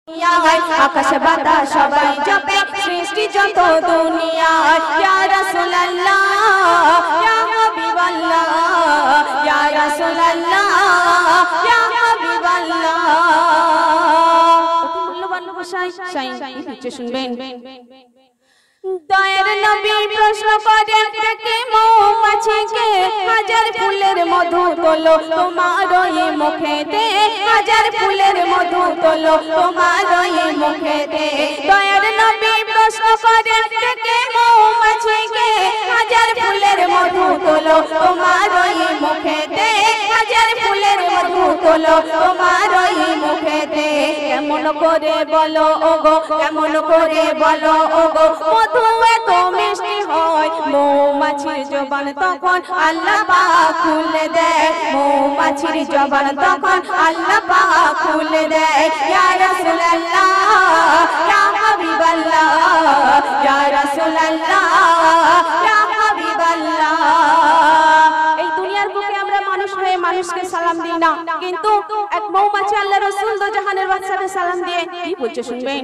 আকাশ বাতাস সবাই জপে সৃষ্টি যত দুনিয়ায় ইয়া রাসূলুল্লাহ ইয়া হাবিবাল্লাহ ইয়া রাসূলুল্লাহ ইয়া হাবিবাল্লাহ। মূল্যবান ভাষায় শাইন পিছে শুনবেন। দয়ার নবী প্রশ্ন করে ডেকে মৌমাছিকে হাজার ফুলের মধু তোলো তোমার ওই মুখেতে হাজার ফুলের মধু তোলো তোমার ওই মুখেতে। দয়ার নবী প্রশ্ন করে ডেকে মৌমাছিকে হাজার ফুলের মধু তোলো তোমার ওই মুখেতে হাজার ফুলের মধু তোলো তোমার ওই মুখেতে। কেমন করে বলো ওগো কেমন করে বলো ওগো মধু এত মিষ্টি হয় মৌমাছির জবান তখন আল্লাহ পাক খুলে দেয় মৌমাছির জবান তখন আল্লাহ পাক খুলে দেয়। ইয়া রাসূলুল্লাহ ইয়া হাবিবাল্লাহ ইয়া রাসূলুল্লাহ ইয়া হাবিবাল্লাহ। এই দুনিয়ার বুকে আমরা মানুষ হয়ে মানুষকে সালাম দিই না, কিন্তু এক মৌমাছি আল্লাহর রাসূল দো জাহানের বাদশাকে সালাম দিয়ে কি বলছে শুনবেন।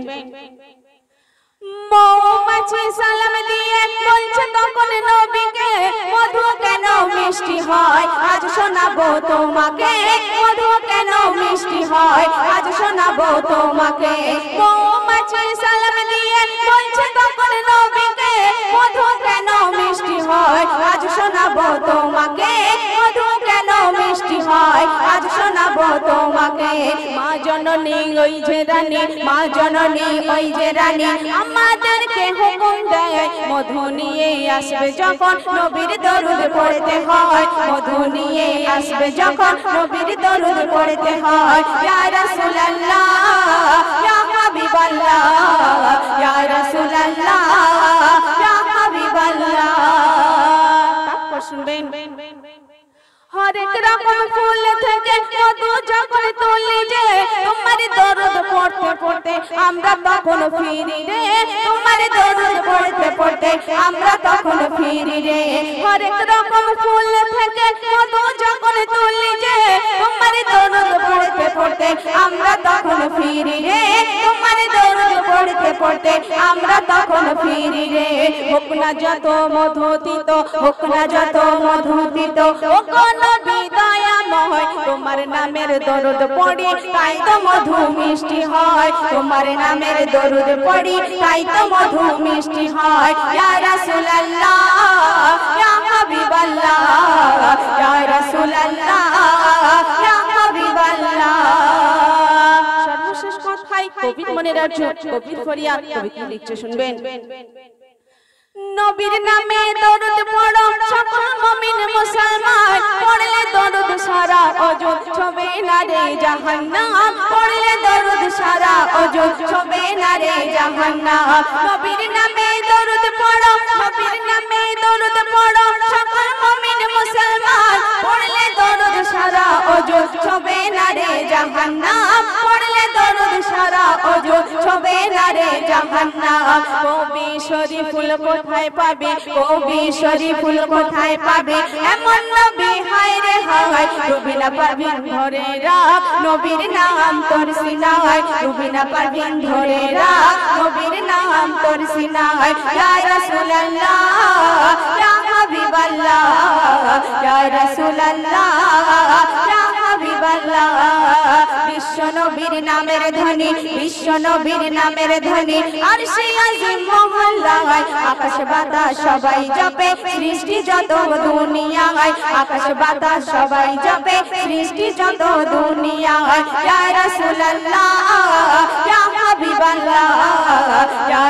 মৌমাছি সালাম দিয়ে বলছে তখন নবীকে মধু কেন মিষ্টি হয় আজ শোনাবো তোমাকে মধু কেন মিষ্টি হয় আজ শোনাবো তোমাকে। মৌমাছি সালাম দিয়ে বলছে তখন নবীকে মধু কেন মিষ্টি হয় আজ শোনাবো তোমাকে মধু কেন মিষ্টি হয় আজ শোনাবো তোমাকে। মা জননী ওই যে রানী মা জননী ওই যে রানী আমাদেরকে হুকুম দেয় মধু নিয়ে আসবে যখন নবীর দরুদ পড়তে হয় মধু নিয়ে আসবে যখন নবীর দরুদ পড়তে হয়। ইয়া রাসূলুল্লাহ ইয়া হাবিবাল্লাহ ইয়া রাসূলুল্লাহ ইয়া হাবিবাল্লাহ। তারপর শুনবেন হরেক রকম ফুল থেকে মধু যখন তুলি যে তোমার দরুদ পড়তে পড়তে আমরা তখন ফিরি রে তোমার দরুদ পড়তে পড়তে আমরা তখন ফিরি রে। হরেক রকম ফুল থেকে মধু যখন তুলি যে তোমার দরুদ পড়তে পড়তে আমরা তখন ফিরি রে তোমার দরুদ পড়তে পড়তে আমরা তখন ফিরি রে। হোক না যত মধুতিত হোক না যত মধুতিত ও কোন বিদয়াময় তোমার নামের দরুদ পড়ি তাই তো মধু মিষ্টি হয় তোমার নামের দরুদ পড়ি তাই তো মধু মিষ্টি হয়। ইয়া রাসূলুল্লাহ ইয়া হাবিবাল্লাহ ইয়া রাসূলুল্লাহ ইয়া হাবিবাল্লাহ। সর্বশেষ কথাই কবির মনের অর্থ কবির ফরিয়াদ কবি কি লিখছে শুনবেন। নবীর নামে দরুদ পড়ো সকল মুমিন মুসলমান পড়লে দরুদ সারা অযুত ছবে না রে জাহান্নাম পড়লে দরুদ সারা অযুত ছবে না রে জাহান্নাম। নবীর নামে দরুদ পড়ো নবীর নামে দরুদ পড়ো সকল মুমিন মুসলমান পড়লে দরুদ সারা অযুত ছবে না রে জাহান্নাম পড়লে দরুদ সারা অযুত ছবে না রে জাহান্নাম। কবি শরীফুল কোথায় পাবে কবি শরীফুল কোথায় পাবে এমন নবী হায় রে হায় রুবিনা পারভিন ধরে রাখ নবীর নাম তোর সিনায় রুবিনা পারভিন ধরে রাখ নবীর নাম তোর সিনায়। ইয়া রাসূলুল্লাহ ইয়া হাবিবাল্লাহ ইয়া রাসূলুল্লাহ ইয়া হাবিবাল্লাহ। বিশ্ব নবীর নামের ধ্বনি বিশ্ব নবীর নামের ধ্বনি আরশে আজিম মহল্লায় আকাশ বাতাস সবাই জপে সৃষ্টি যত দুনিয়ায় আকাশ বাতাস সবাই জপে সৃষ্টি যত দুনিয়ায়। ইয়া রাসূলুল্লাহ ইয়া হাবিবাল্লাহ ইয়া